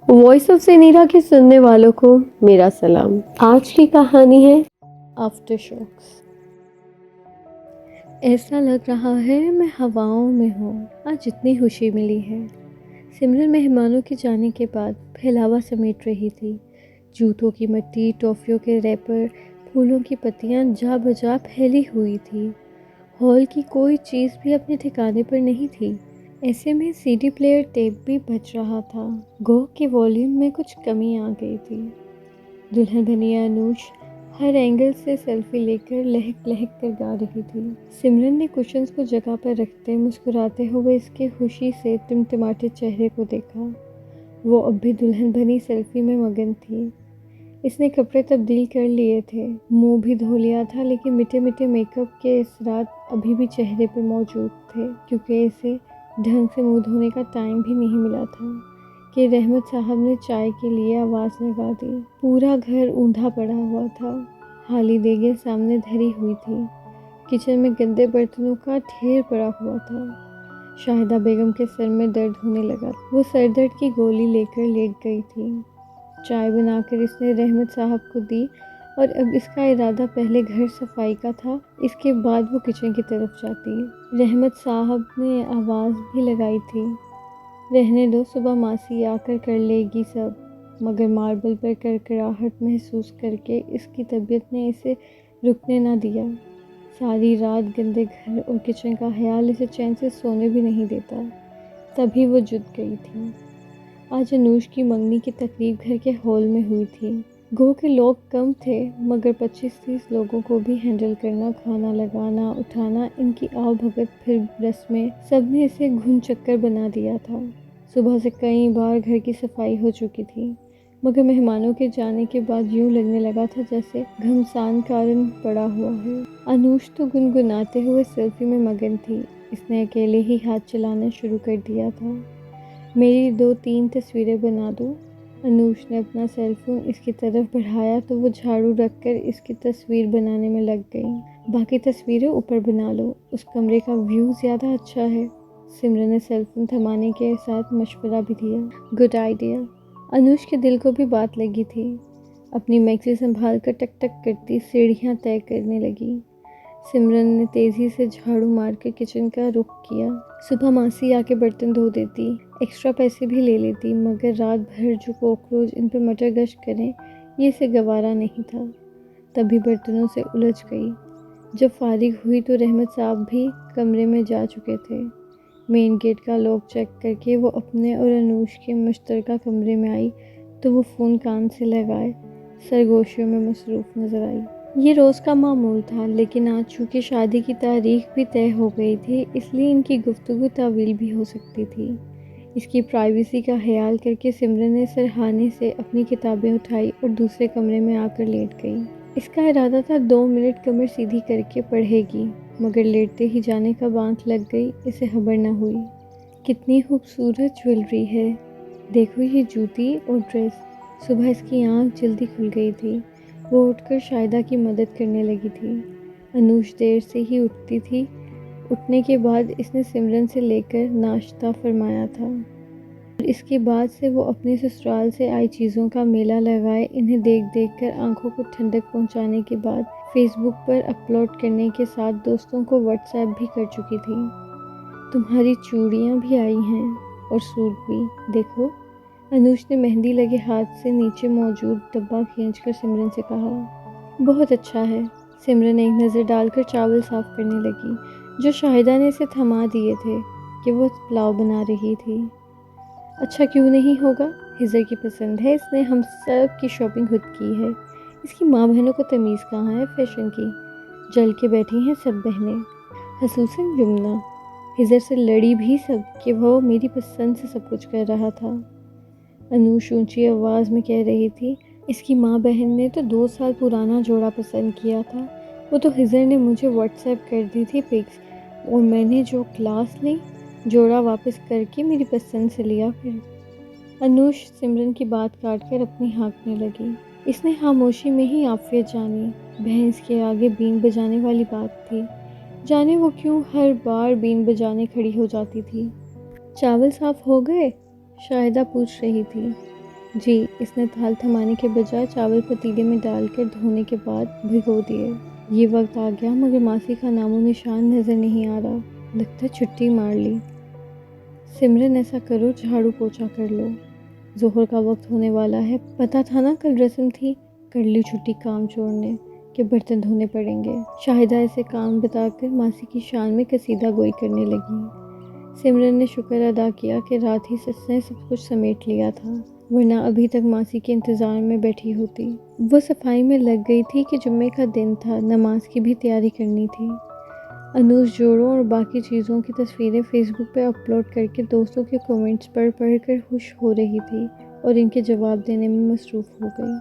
Voice of सिनीरा के सुनने वालों को मेरा सलाम। आज की कहानी है आफ्टर शॉक्स। ऐसा लग रहा है मैं हवाओं में हूँ, आज इतनी खुशी मिली है। सिमरन मेहमानों के जाने के बाद फैलावा समेट रही थी। जूतों की मट्टी, टॉफियों के रैपर, फूलों की पत्तियाँ जा बजा फैली हुई थी। हॉल की कोई चीज़ भी अपने ठिकाने पर नहीं थी। ऐसे में सीडी प्लेयर टेप भी बज रहा था। गो के वॉल्यूम में कुछ कमी आ गई थी। दुल्हन बनी अनुष हर एंगल से सेल्फी लेकर लहक लहक कर गा रही थी। सिमरन ने कुशन्स को जगह पर रखते मुस्कुराते हुए इसके खुशी से टिमटिमाते चेहरे को देखा। वो अब भी दुल्हन बनी सेल्फी में मगन थी। इसने कपड़े तब्दील कर लिए थे, मुंह भी धो लिया था, लेकिन मिटे मिटे मेकअप के असरात अभी भी चेहरे पर मौजूद थे, क्योंकि इसे ढंग से मुंह धोने का टाइम भी नहीं मिला था कि रहमत साहब ने चाय के लिए आवाज़ लगा दी। पूरा घर ऊंधा पड़ा हुआ था। हाली देगे सामने धरी हुई थी। किचन में गंदे बर्तनों का ढेर पड़ा हुआ था। शाहिदा बेगम के सर में दर्द होने लगा। वो सर दर्द की गोली लेकर लेट गई थी। चाय बनाकर इसने रहमत साहब को दी और अब इसका इरादा पहले घर सफाई का था, इसके बाद वो किचन की तरफ जाती। रहमत साहब ने आवाज़ भी लगाई थी, रहने दो, सुबह मासी आकर कर लेगी सब। मगर मार्बल पर करकराहट महसूस करके इसकी तबीयत ने इसे रुकने ना दिया। सारी रात गंदे घर और किचन का ख्याल इसे चैन से सोने भी नहीं देता। तभी वो जुट गई थी। आज अनुष की मंगनी की तकरीब घर के हॉल में हुई थी। गो के लोग कम थे, मगर 25-30 लोगों को भी हैंडल करना, खाना लगाना, उठाना, इनकी आव भगत फिर रस्में, सब ने इसे घुन चक्कर बना दिया था। सुबह से कई बार घर की सफाई हो चुकी थी, मगर मेहमानों के जाने के बाद यूं लगने लगा था जैसे घमसान कारण पड़ा हुआ है। अनुष तो गुनगुनाते हुए सेल्फी में मगन थी। इसने अकेले ही हाथ चलाना शुरू कर दिया था। मेरी 2-3 तस्वीरें बना दो। अनुष ने अपना सेलफोन इसकी तरफ बढ़ाया तो वो झाड़ू रखकर इसकी तस्वीर बनाने में लग गई। बाकी तस्वीरें ऊपर बना लो, उस कमरे का व्यू ज़्यादा अच्छा है। सिमरन ने सेलफोन थमाने के साथ मशवरा भी दिया। Good idea. अनुष के दिल को भी बात लगी थी। अपनी मैक्सी संभाल कर टक टक करती सीढ़ियाँ तय करने लगी। सिमरन ने तेज़ी से झाड़ू मारकर किचन का रुख किया। सुबह मासी आके बर्तन धो देती, एक्स्ट्रा पैसे भी ले लेती, मगर रात भर जो कॉकरोच इन पर मटर गश्त करें, ये इसे गवारा नहीं था। तभी बर्तनों से उलझ गई। जब फारिग हुई तो रहमत साहब भी कमरे में जा चुके थे। मेन गेट का लॉक चेक करके वो अपने और अनुष के मुश्तरका कमरे में आई तो वो फ़ोन कान से लगाए सरगोशियों में मसरूफ़ नज़र आई। ये रोज़ का मामूल था, लेकिन आज चूँकि शादी की तारीख भी तय हो गई थी, इसलिए इनकी गुफ्तगू तावील भी हो सकती थी। इसकी प्राइवेसी का ख्याल करके सिमरन ने सरहाने से अपनी किताबें उठाई और दूसरे कमरे में आकर लेट गई। इसका इरादा था 2 मिनट कमर सीधी करके पढ़ेगी, मगर लेटते ही जाने का बांध लग गई, इसे खबर न हुई। कितनी खूबसूरत ज्वेलरी है, देखो ये जूती और ड्रेस। सुबह इसकी आँख जल्दी खुल गई थी। वो उठकर शाहिदा की मदद करने लगी थी। अनुष देर से ही उठती थी। उठने के बाद इसने सिमरन से लेकर नाश्ता फरमाया था। इसके बाद से वो अपने ससुराल से आई चीज़ों का मेला लगाए इन्हें देख देख कर आंखों को ठंडक पहुंचाने के बाद फेसबुक पर अपलोड करने के साथ दोस्तों को व्हाट्सएप भी कर चुकी थी। तुम्हारी चूड़ियाँ भी आई हैं और सूट भी, देखो। अनुष ने मेहंदी लगे हाथ से नीचे मौजूद डब्बा खींचकर सिमरन से कहा। बहुत अच्छा है। सिमरन ने एक नज़र डालकर चावल साफ करने लगी जो शाहिदा ने इसे थमा दिए थे कि वो पुलाव बना रही थी। अच्छा क्यों नहीं होगा, हिजर की पसंद है, इसने हम सब की शॉपिंग खुद की है। इसकी माँ बहनों को तमीज़ कहाँ है फैशन की। जल के बैठी हैं सब बहनें, खसूसन यमुना। हिजर से लड़ी भी सब कि वो मेरी पसंद से सब कुछ कर रहा था। अनुष ऊंची आवाज़ में कह रही थी, इसकी माँ बहन ने तो 2 साल पुराना जोड़ा पसंद किया था। वो तो हिजर ने मुझे व्हाट्सएप कर दी थी पिक्स, और मैंने जो क्लास ली, जोड़ा वापस करके मेरी पसंद से लिया। फिर अनुष सिमरन की बात काटकर अपनी हाँकने लगी। इसने खामोशी में ही आफियत जानी। भैंस के आगे बीन बजाने वाली बात थी। जाने वो क्यों हर बार बीन बजाने खड़ी हो जाती थी। चावल साफ हो गए? शाहिदा पूछ रही थी। जी, इसने ताल थमाने के बजाय चावल पतीले में डालकर धोने के बाद भिगो दिए। ये वक्त आ गया मगर मासी का नामो निशान नज़र नहीं आ रहा। लगता है छुट्टी मार ली। सिमरन ऐसा करो, झाड़ू पोछा कर लो। ज़ोहर का वक्त होने वाला है। पता था ना कल रस्म थी। कर ली छुट्टी काम छोड़ने के बर्तन धोने पड़ेंगे। शाहिदा इसे काम बताकर मासी की शान में कसीदा गोई करने लगी। सिमरन ने शुक्र अदा किया कि रात ही सच ने सब कुछ समेट लिया था, वरना अभी तक मासी के इंतज़ार में बैठी होती। वो सफाई में लग गई थी कि जुम्मे का दिन था, नमाज की भी तैयारी करनी थी। अनूस जोड़ों और बाकी चीज़ों की तस्वीरें फेसबुक पर अपलोड करके दोस्तों के कमेंट्स पढ़ पढ़ कर खुश हो रही थी और इनके जवाब देने में मसरूफ़ हो गई।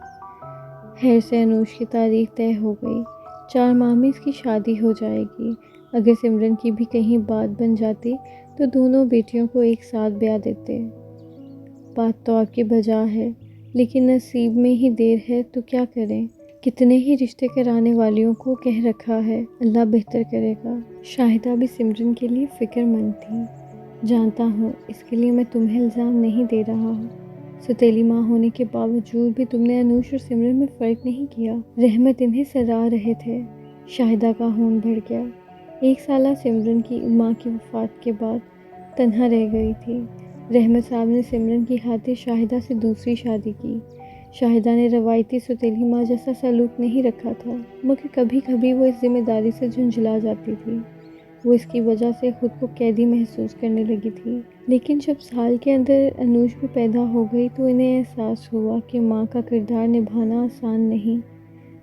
खैर से अनूश की तारीख तय हो गई। 4 माह में इसकी शादी हो जाएगी। अगर सिमरन की भी कहीं बात बन जाती तो दोनों बेटियों को एक साथ ब्याह देते। बात तो आपकी बजा है, लेकिन नसीब में ही देर है तो क्या करें। कितने ही रिश्ते कराने वालियों को कह रखा है, अल्लाह बेहतर करेगा। शाहिदा भी सिमरन के लिए फ़िक्रमंद थी। जानता हूँ, इसके लिए मैं तुम्हें इल्ज़ाम नहीं दे रहा हूँ। सौतेली माँ होने के बावजूद भी तुमने अनूश और सिमरन में फ़र्क नहीं किया। रहमत इन्हें सराह रहे थे। शाहिदा का खून भर गया। 1 साल सिमरन की माँ की वफ़ात के बाद तन्हा रह गई थी। रहमत साहब ने सिमरन की खातिर शाहिदा से दूसरी शादी की। शाहिदा ने रवायती सौतेली माँ जैसा सलूक नहीं रखा था, मगर कभी कभी वो इस जिम्मेदारी से झुंझला जाती थी। वो इसकी वजह से खुद को कैदी महसूस करने लगी थी। लेकिन जब साल के अंदर अनूश भी पैदा हो गई तो इन्हें एहसास हुआ कि माँ का किरदार निभाना आसान नहीं,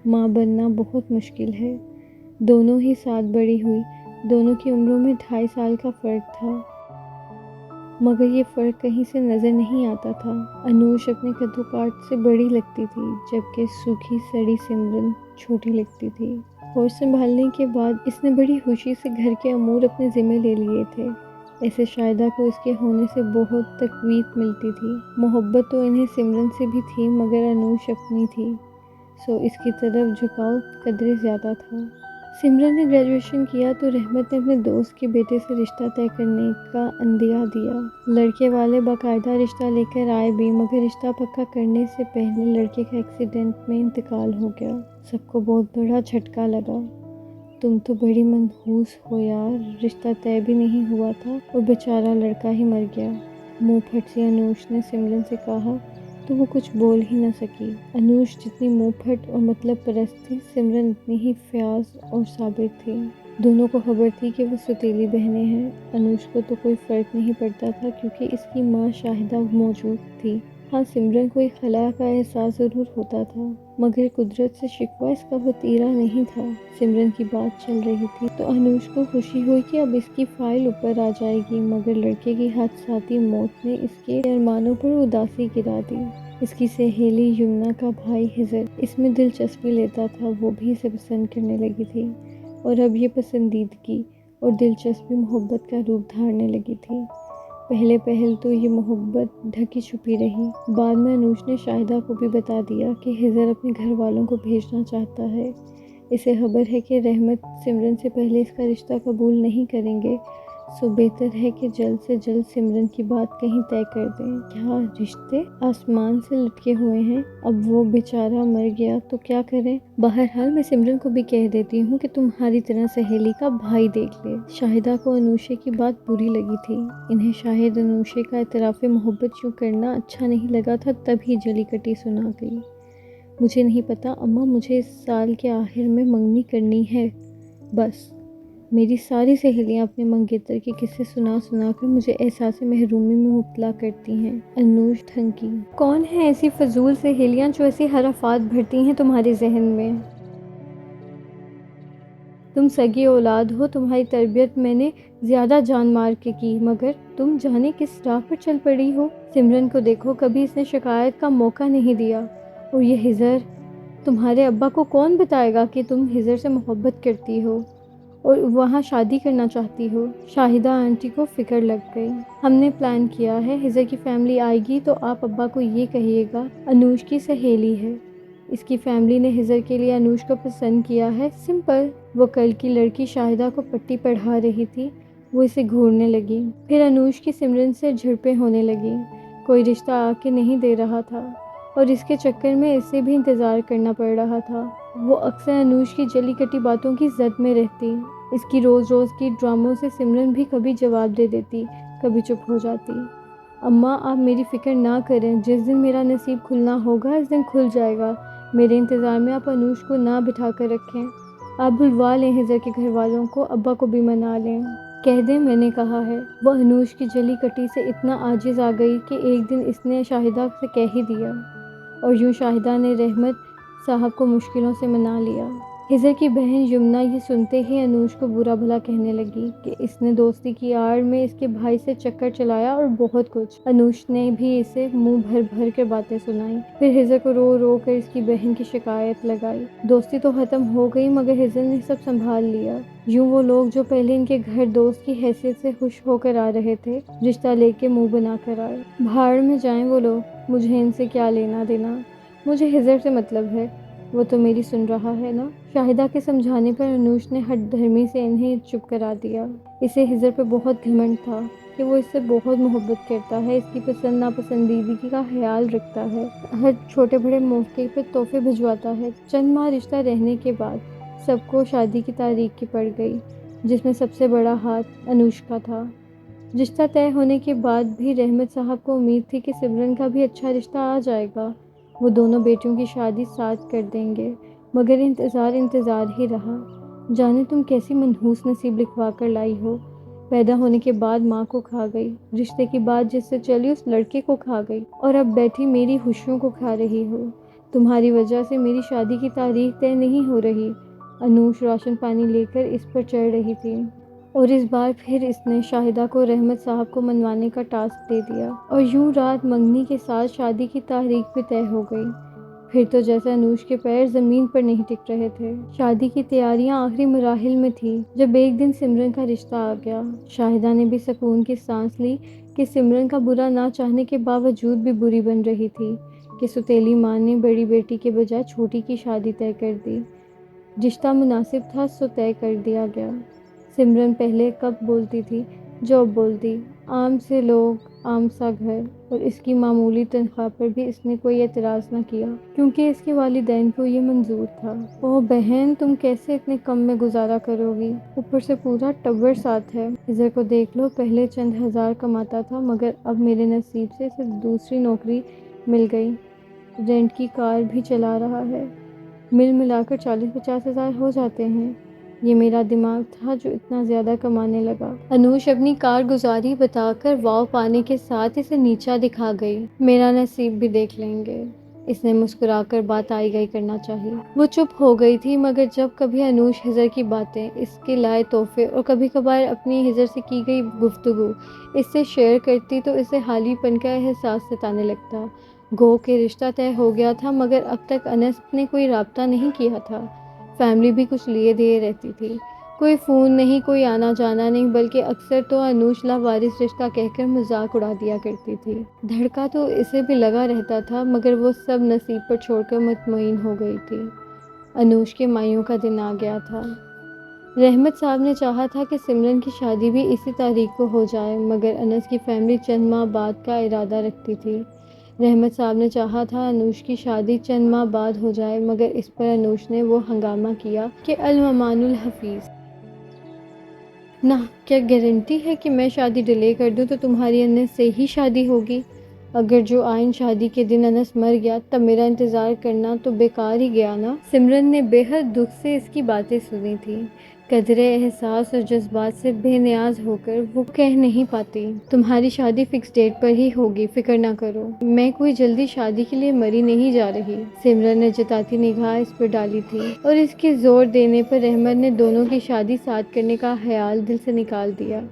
माँ बनना बहुत मुश्किल है। दोनों ही साथ बड़ी हुई। दोनों की उम्रों में 2.5 साल का फ़र्क था, मगर ये फ़र्क कहीं से नज़र नहीं आता था। अनूश अपने कद्दूकाठ से बड़ी लगती थी, जबकि सूखी सड़ी सिमरन छोटी लगती थी। और संभालने के बाद इसने बड़ी खुशी से घर के अमूर अपने ज़िम्मे ले लिए थे। ऐसे शाहिदा को इसके होने से बहुत तकवीत मिलती थी। मोहब्बत तो इन्हें सिमरन से भी थी, मगर अनूश अपनी थी, सो इसकी तरफ झुकाव कदरे ज़्यादा था। सिमरन ने ग्रेजुएशन किया तो रहमत ने अपने दोस्त के बेटे से रिश्ता तय करने का अंदिया दिया। लड़के वाले बाकायदा रिश्ता लेकर आए भी, मगर रिश्ता पक्का करने से पहले लड़के का एक्सीडेंट में इंतकाल हो गया। सबको बहुत बड़ा झटका लगा। तुम तो बड़ी मनहूस हो यार, रिश्ता तय भी नहीं हुआ था और बेचारा लड़का ही मर गया। मुंह फट सी अनूश ने सिमरन से कहा तो वो कुछ बोल ही न सकी। अनूश जितनी मुंहफट और मतलब परस्त थी, सिमरन उतनी ही फ़याज़ और साबिर थी। दोनों को खबर थी कि वो सौतेली बहनें हैं। अनूश को तो कोई फ़र्क नहीं पड़ता था क्योंकि इसकी माँ शाहिदा मौजूद थी। हाँ, सिमरन को एक खला का एहसास ज़रूर होता था, मगर कुदरत से शिकवा इसका वतीरा नहीं था। सिमरन की बात चल रही थी तो अनूश को खुशी हुई कि अब इसकी फ़ाइल ऊपर आ जाएगी, मगर लड़के की हादसाती मौत ने इसके अरमानों पर उदासी गिरा दी। इसकी सहेली यमुना का भाई हिजर इसमें दिलचस्पी लेता था, वो भी इसे पसंद करने लगी थी और अब ये पसंदीदगी और दिलचस्पी मोहब्बत का रूप धारने लगी थी। पहले पहल तो ये मोहब्बत ढकी छुपी रही। बाद में अनूश ने शाहिदा को भी बता दिया कि हिजर अपने घर वालों को भेजना चाहता है। इसे खबर है कि रहमत सिमरन से पहले इसका रिश्ता कबूल नहीं करेंगे, सो बेहतर है कि जल्द से जल्द सिमरन की बात कहीं तय कर दें। क्या रिश्ते आसमान से लटके हुए हैं, अब वो बेचारा मर गया तो क्या करें। बहरहाल मैं सिमरन को भी कह देती हूँ कि तुम्हारी तरह सहेली का भाई देख ले। शाहिदा को अनूशे की बात बुरी लगी थी। इन्हें शायद अनूशे का इतराफ़े मोहब्बत यूँ करना अच्छा नहीं लगा था, तभी जली कटी सुना गई। मुझे नहीं पता अम्मा, मुझे इस साल के आखिर में मंगनी करनी है बस। मेरी सारी सहेलियां अपने मंगेतर के किस्से सुना सुना कर मुझे एहसास महरूमी में मुब्तला करती हैं। अनूश थंकी। कौन है ऐसी फजूल सहेलियां जो ऐसी हरफात भरती हैं तुम्हारे जहन में। तुम सगी औलाद हो, तुम्हारी तरबियत मैंने ज़्यादा जान मार के की, मगर तुम जाने किस राह पर चल पड़ी हो। सिमरन को देखो, कभी इसने शिकायत का मौका नहीं दिया। और ये हिजर, तुम्हारे अब्बा को कौन बताएगा कि तुम हिजर से मोहब्बत करती हो और वहाँ शादी करना चाहती हो। शाहिदा आंटी को फ़िक्र लग गई। हमने प्लान किया है, हिजर की फैमिली आएगी तो आप अब्बा को ये कहिएगा अनूश की सहेली है। इसकी फैमिली ने हिजर के लिए अनूश को पसंद किया है, सिंपल। वो कल की लड़की शाहिदा को पट्टी पढ़ा रही थी, वो इसे घूरने लगी। फिर अनूश की सिमरन से झड़पें होने लगी। कोई रिश्ता आके नहीं दे रहा था और इसके चक्कर में इसे भी इंतज़ार करना पड़ रहा था। वो अक्सर अनूश की जली कटी बातों की जद में रहती। इसकी रोज़ रोज़ की ड्रामों से सिमरन भी कभी जवाब दे देती, कभी चुप हो जाती। अम्मा आप मेरी फ़िक्र ना करें, जिस दिन मेरा नसीब खुलना होगा इस दिन खुल जाएगा। मेरे इंतज़ार में आप अनूश को ना बिठा कर रखें। आप बुलवा लें हिजर के घर वालों को, अब्बा को भी मना लें। कह दें मैंने कहा है। वो अनूश की जली कटी से इतना आजिज़ आ गई कि एक दिन इसने शाहिदा से कह ही दिया और यूँ शाहिदा ने रहमत साहब को मुश्किलों से मना लिया। हिजर की बहन यमुना ये सुनते ही अनूश को बुरा भला कहने लगी कि इसने दोस्ती की आड़ में इसके भाई से चक्कर चलाया और बहुत कुछ। अनूश ने भी इसे मुंह भर भर कर बातें सुनाई। फिर हिजर को रो रो कर इसकी बहन की शिकायत लगाई। दोस्ती तो खत्म हो गई मगर हिजर ने सब संभाल लिया। यूं वो लोग जो पहले इनके घर दोस्त की हैसियत से खुश होकर आ रहे थे, रिश्ता लेके मुंह बना कर आए। भाड़ में जाएं वो लोग, मुझे इनसे क्या लेना देना। मुझे हिजर से मतलब है, वो तो मेरी सुन रहा है ना। शाहिदा के समझाने पर अनूश ने हट धर्मी से इन्हें चुप करा दिया। इसे हिजर पे बहुत घमंड था कि वो इससे बहुत मोहब्बत करता है, इसकी पसंद नापसंदीदगी का ख्याल रखता है, हर छोटे बड़े मौके पर तोहफे भिजवाता है। चंद माह रिश्ता रहने के बाद सबको शादी की तारीख की पड़ गई, जिसमें सबसे बड़ा हाथ अनूश का था। रिश्ता तय होने के बाद भी रहमत साहब को उम्मीद थी कि सिमरन का भी अच्छा रिश्ता आ जाएगा, वो दोनों बेटियों की शादी साथ कर देंगे। मगर इंतज़ार ही रहा। जाने तुम कैसी मनहूस नसीब लिखवा कर लाई हो। पैदा होने के बाद माँ को खा गई, रिश्ते की बात जिससे चली उस लड़के को खा गई और अब बैठी मेरी खुशियों को खा रही हो। तुम्हारी वजह से मेरी शादी की तारीख तय नहीं हो रही। अनूश राशन पानी लेकर इस पर चढ़ रही थी और इस बार फिर इसने शाहिदा को रहमत साहब को मनवाने का टास्क दे दिया और यूं रात मंगनी के साथ शादी की तारीख भी तय हो गई। फिर तो जैसे अनूश के पैर जमीन पर नहीं टिक रहे थे। शादी की तैयारियां आखिरी मराहिल में थी जब एक दिन सिमरन का रिश्ता आ गया। शाहिदा ने भी सुकून की सांस ली कि सिमरन का बुरा ना चाहने के बावजूद भी बुरी बन रही थी कि सुतेली माँ ने बड़ी बेटी के बजाय छोटी की शादी तय कर दी। रिश्ता मुनासिब था सो तय कर दिया गया। सिमरन पहले कब बोलती थी, जो अब बोलती। आम से लोग, आम सा घर और इसकी मामूली तनख्वाह पर भी इसने कोई एतराज़ न किया क्योंकि इसके वालिदैन को ये मंजूर था। ओह बहन, तुम कैसे इतने कम में गुजारा करोगी, ऊपर से पूरा टब्बर साथ है। इधर को देख लो, पहले चंद हजार कमाता था मगर अब मेरे नसीब से इसे दूसरी नौकरी मिल गई, रेंट की कार भी चला रहा है। मिल मिलाकर 40-50 हज़ार हो जाते हैं। ये मेरा दिमाग था जो इतना ज़्यादा कमाने लगा। अनूश अपनी कारगुजारी बताकर वाव पाने के साथ इसे नीचा दिखा गई। मेरा नसीब भी देख लेंगे। इसने मुस्कुराकर बात आई गई करना चाहिए। वो चुप हो गई थी मगर जब कभी अनूश हिजर की बातें, इसके लाए तोहफे और कभी कभार अपनी हिजर से की गई गुफ्तगू इससे शेयर करती तो इसे हालीपन का एहसास सताने लगता। गो के रिश्ता तय हो गया था मगर अब तक अनस ने कोई राब्ता नहीं किया था। फैमिली भी कुछ लिए दिए रहती थी, कोई फ़ोन नहीं, कोई आना जाना नहीं, बल्कि अक्सर तो अनूश लावारिस रिश्ता कहकर मजाक उड़ा दिया करती थी। धड़का तो इसे भी लगा रहता था मगर वो सब नसीब पर छोड़कर मुतमईन हो गई थी। अनूश के मायूं का दिन आ गया था। रहमत साहब ने चाहा था कि सिमरन की शादी भी इसी तारीख को हो जाए मगर अनस की फैमिली चंद माह बाद का इरादा रखती थी। रहमत साहब ने चाहा था अनूश की शादी चंद माह बाद हो जाए मगर इस पर अनूश ने वो हंगामा किया कि अल-ममानुल हफीज़ ना, क्या गारंटी है कि मैं शादी डिले कर दूं तो तुम्हारी अनस से ही शादी होगी। अगर जो आइन शादी के दिन अनस मर गया तब मेरा इंतज़ार करना तो बेकार ही गया ना। सिमरन ने बेहद दुख से इसकी बातें सुनी थी। कदरे एहसास और जज्बात से बेनियाज होकर वो कह नहीं पाती। तुम्हारी शादी फिक्स डेट पर ही होगी, फिक्र ना करो। मैं कोई जल्दी शादी के लिए मरी नहीं जा रही। सिमरन ने जताती निगाह इस पर डाली थी और इसके जोर देने पर रहमत ने दोनों की शादी साथ करने का ख्याल दिल से निकाल दिया।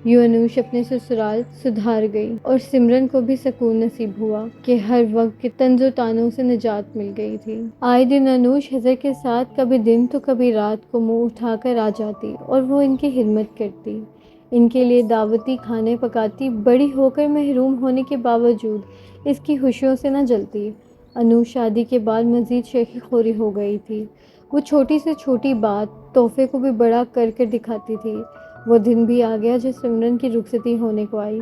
यूं अनूश अपने ससुराल सुधार गई और सिमरन को भी सुकून नसीब हुआ कि हर वक्त के तंजो तानों से निजात मिल गई थी। आए दिन अनूश हिजर के साथ कभी दिन तो कभी रात को मुंह उठाकर आ जाती और वो इनकी खिदमत करती, इनके लिए दावती खाने पकाती। बड़ी होकर महरूम होने के बावजूद इसकी खुशियों से न जलती। अनूश शादी के बाद मजीद शेखी खोरी हो गई थी। वो छोटी से छोटी बात तोहफे को भी बड़ा कर कर दिखाती थी। वो दिन भी आ गया जब सिमरन की रुखसती होने को आई।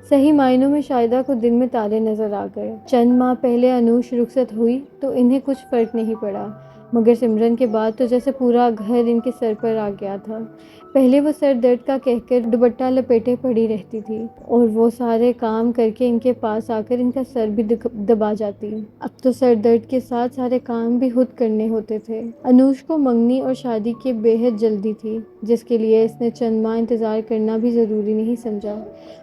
सही मायनों में शाहिदा को दिन में तारे नजर आ गए। चंद माह पहले अनूश रुखसत हुई तो इन्हें कुछ फर्क नहीं पड़ा, मगर सिमरन के बाद तो जैसे पूरा घर इनके सर पर आ गया था। पहले वो सर दर्द का कहकर दुपट्टा लपेटे पड़ी रहती थी और वो सारे काम करके इनके पास आकर इनका सर भी दबा जाती। अब तो सर दर्द के साथ सारे काम भी खुद करने होते थे। अनूश को मंगनी और शादी की बेहद जल्दी थी, जिसके लिए इसने चंद माह इंतज़ार करना भी ज़रूरी नहीं समझा।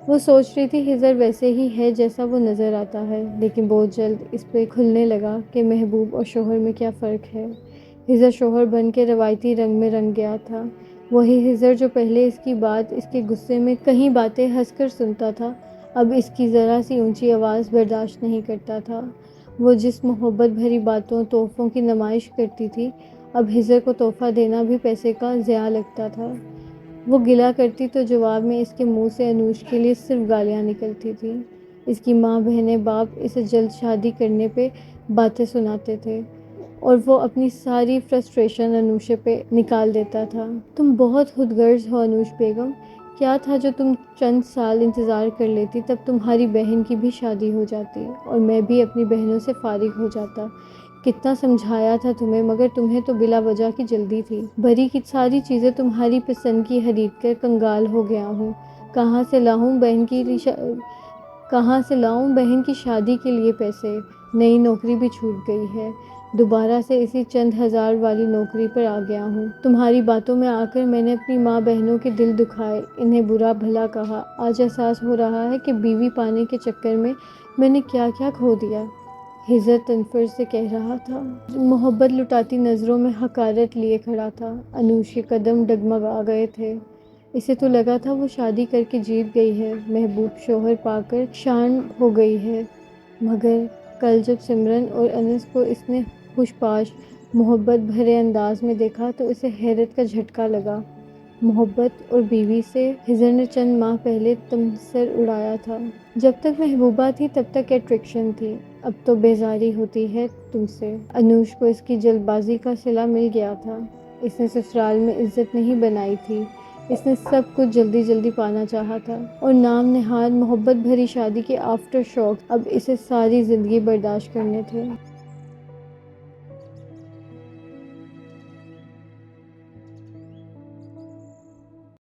वो सोच रही थी हिजर वैसे ही है जैसा वो नज़र आता है, लेकिन बहुत जल्द इस पे खुलने लगा कि महबूब और शोहर में क्या फ़र्क है। हिजर शोहर बन के रवायती रंग में रंग गया था। वही हिजर जो पहले इसकी बात इसके गुस्से में कहीं बातें हंसकर सुनता था, अब इसकी ज़रा सी ऊंची आवाज़ बर्दाश्त नहीं करता था। वो जिस मोहब्बत भरी बातों तोहफ़ों की नुमाइश करती थी, अब हिजर को तोहफ़ा देना भी पैसे का ज़िया लगता था। वो गिला करती तो जवाब में इसके मुंह से अनूश के लिए सिर्फ गालियाँ निकलती थी। इसकी माँ बहनें बाप इसे जल्द शादी करने पे बातें सुनाते थे और वो अपनी सारी फ्रस्ट्रेशन अनूशे पे निकाल देता था। तुम बहुत खुदगर्ज हो अनूश बेगम, क्या था जो तुम चंद साल इंतज़ार कर लेती, तब तुम्हारी बहन की भी शादी हो जाती और मैं भी अपनी बहनों से फारिग हो जाता। कितना समझाया था तुम्हें, मगर तुम्हें तो बिला वजह की जल्दी थी। भरी की सारी चीज़ें तुम्हारी पसंद की खरीद कर कंगाल हो गया हूँ। कहाँ से लाऊं बहन की कहाँ से लाऊं बहन की शादी के लिए पैसे। नई नौकरी भी छूट गई है, दोबारा से इसी चंद हजार वाली नौकरी पर आ गया हूँ। तुम्हारी बातों में आकर मैंने अपनी माँ बहनों के दिल दुखाए, इन्हें बुरा भला कहा। आज एहसास हो रहा है कि बीवी पाने के चक्कर में मैंने क्या क्या खो दिया। हिजर तनफर से कह रहा था। मोहब्बत लुटाती नज़रों में हकारत लिए खड़ा था। अनूश के कदम डगमगा गए थे। इसे तो लगा था वो शादी करके जीत गई है, महबूब शोहर पाकर शान हो गई है। मगर कल जब सिमरन और अनस को इसने खुशपाश मोहब्बत भरे अंदाज में देखा तो इसे हैरत का झटका लगा। मोहब्बत और बीवी से हिजर ने चंद माह पहले तमसर उड़ाया था। जब तक महबूबा थी तब तक अट्रैक्शन थी, अब तो बेजारी होती है तुमसे। अनूश को इसकी जल्दबाजी का सिला मिल गया था। इसने ससुराल में इज्जत नहीं बनाई थी, इसने सब कुछ जल्दी जल्दी पाना चाहा था और नाम नेहाद मोहब्बत भरी शादी के आफ्टर शॉक अब इसे सारी जिंदगी बर्दाश्त करने थे।